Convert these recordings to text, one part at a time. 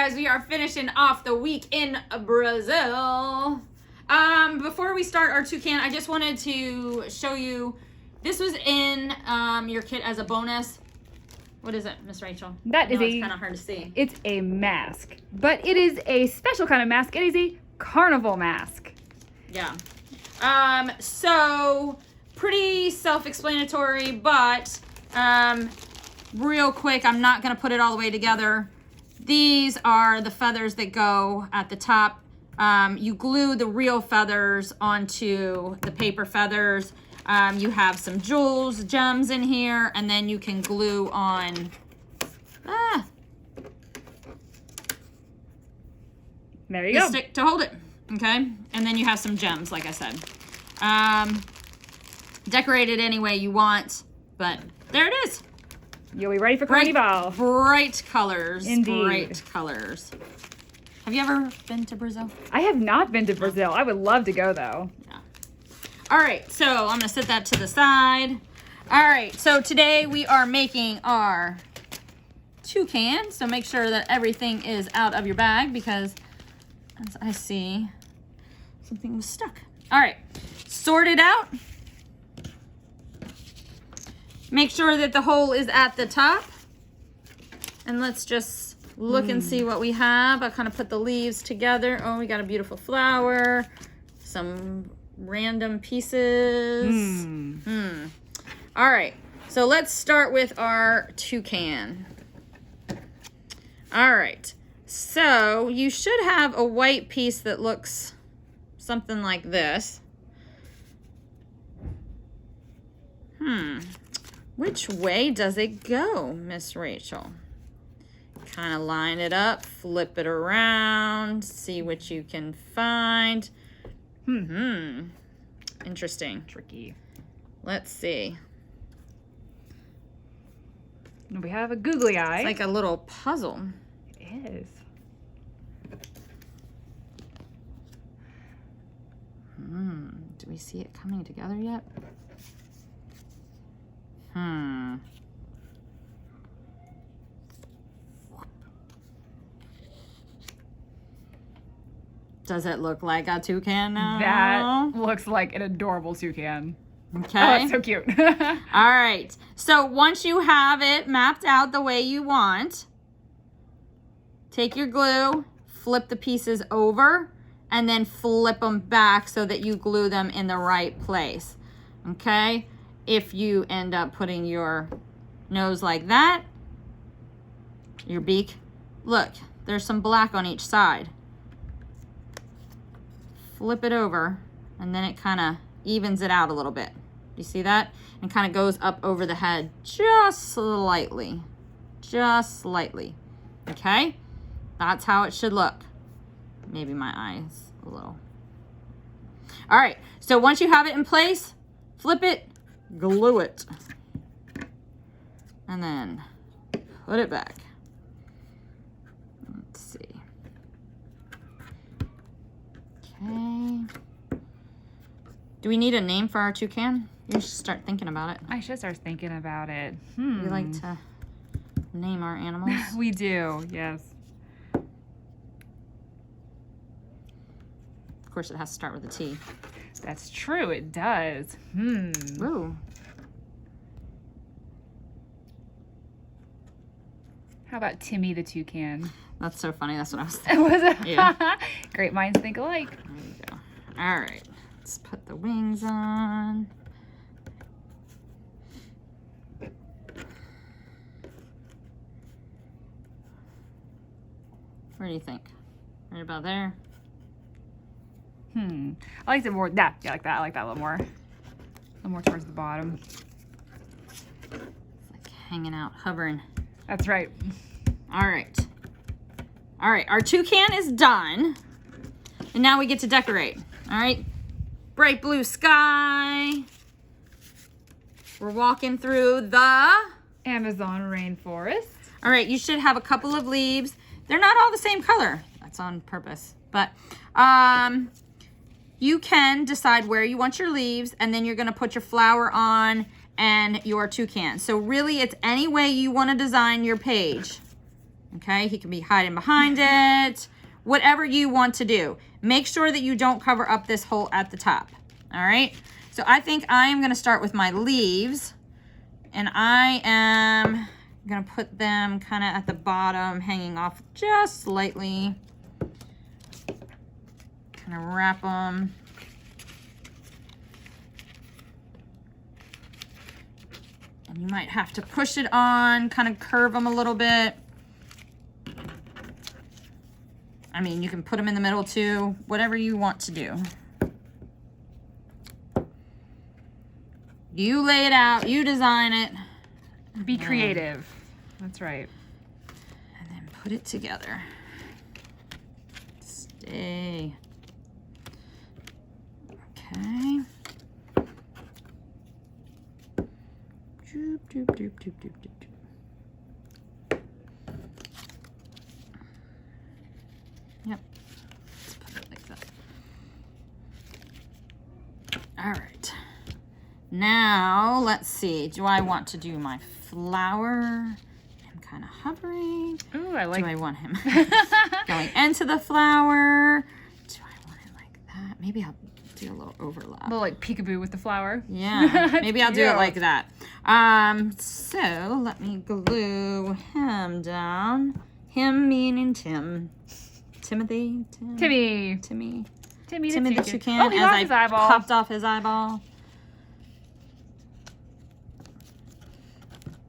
guys, we are finishing off the week in Brazil. Before we start our toucan, I just wanted to show you, this was in your kit as a bonus. What is it, Miss Rachel? It's kind of hard to see. It's a mask, but it is a special kind of mask. It is a carnival mask. Yeah. So pretty self-explanatory, but real quick, I'm not going to put it all the way together. These are the feathers that go at the top. You glue the real feathers onto the paper feathers. You have some jewels, gems in here, and then you can glue on There you the go. stick to hold it. Okay, and then you have some gems, like I said. Decorate it any way you want, but there it is. You'll be ready for carnival. Bright colors. Indeed. Bright colors. Have you ever been to Brazil? I have not been to Brazil. I would love to go though. Yeah. All right, so I'm gonna set that to the side. All right, so today we are making our toucan. So make sure that everything is out of your bag because as I see, something was stuck. All right, sort it out. Make sure that the hole is at the top. And let's just look and see what we have. I kind of put the leaves together. Oh, we got a beautiful flower. Some random pieces. All right, so let's start with our toucan. All right, so you should have a white piece that looks something like this. Which way does it go, Miss Rachel? Kind of line it up, flip it around, see what you can find. Interesting. Tricky. Let's see. We have a googly eye. It's like a little puzzle. It is. Do we see it coming together yet? Does it look like a toucan now? That looks like an adorable toucan. Okay. Oh, it's so cute. All right. So once you have it mapped out the way you want, take your glue, flip the pieces over, and then flip them back so that you glue them in the right place. Okay? If you end up putting your nose like that, your beak, look, there's some black on each side. Flip it over, and then it kind of evens it out a little bit. You see that? And kind of goes up over the head just slightly. Just slightly. Okay? That's how it should look. Maybe my eyes a little. All right, so once you have it in place, flip it, glue it, and then put it back. Let's see. Okay. Do we need a name for our toucan? You should start thinking about it. I should start thinking about it. We like to name our animals. We do, yes. Of course, it has to start with a T. That's true, it does. Ooh. How about Timmy the toucan? That's so funny. That's what I was thinking. Was it? Yeah. Great minds think alike. There you go. All right. Let's put the wings on. Where do you think? Right about there? I like it more. Yeah, like that. I like that a little more. A little more towards the bottom. It's like hanging out, hovering. That's right. All right. All right, our toucan is done. And now we get to decorate. All right. Bright blue sky. We're walking through the Amazon rainforest. All right, you should have a couple of leaves. They're not all the same color. That's on purpose. But you can decide where you want your leaves, and then you're going to put your flower on and your toucan. So really, it's any way you want to design your page. Okay, he can be hiding behind it. Whatever you want to do. Make sure that you don't cover up this hole at the top. All right, so I think I am gonna start with my leaves, and I am gonna put them kind of at the bottom, hanging off just slightly. Kind of wrap them. And you might have to push it on, kind of curve them a little bit. I mean, you can put them in the middle too, whatever you want to do. You lay it out, you design it. Be creative. That's right. And then put it together. Stay. Okay. Doop, doop, doop, doop, doop, doop. Yep. Let's put it like that. All right. Now, let's see. Do I want to do my flower? I'm kind of hovering. Ooh, I like. Do I want him going into the flower? Do I want it like that? Maybe I'll do a little overlap. A little like peekaboo with the flower. Yeah, maybe I'll do it Cute. like that. So let me glue him down. Him meaning Tim. Timothy? Timmy. Timmy. Timmy Timmy the Toucan. Toucan. Oh, he as lost I his eyeball. popped off his eyeball.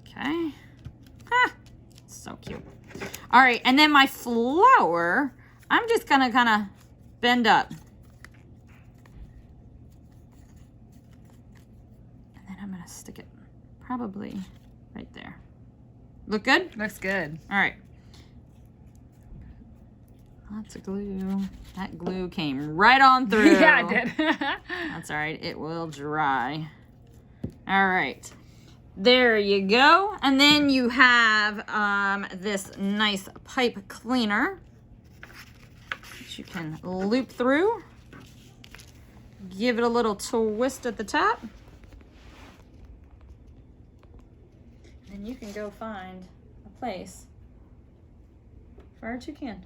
Okay. Ah, so cute. All right, and then my flower, I'm just gonna kind of bend up. And then I'm gonna stick it probably right there. Look good? Looks good. All right. Lots of glue. That glue came right on through. Yeah, it did. That's all right. It will dry. All right. There you go. And then you have this nice pipe cleaner that you can loop through. Give it a little twist at the top. And you can go find a place for our toucan.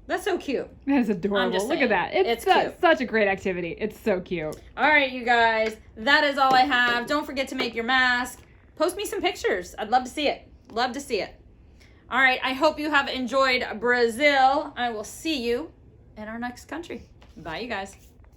That's so cute. That is adorable. just Look saying. at that. It's It's cute. such a great activity. It's so cute. All right, you guys, that is all I have. Don't forget to make your mask. Post me some pictures. I'd love to see it. Love to see it. All right, I hope you have enjoyed Brazil. I will see you in our next country. Bye, you guys.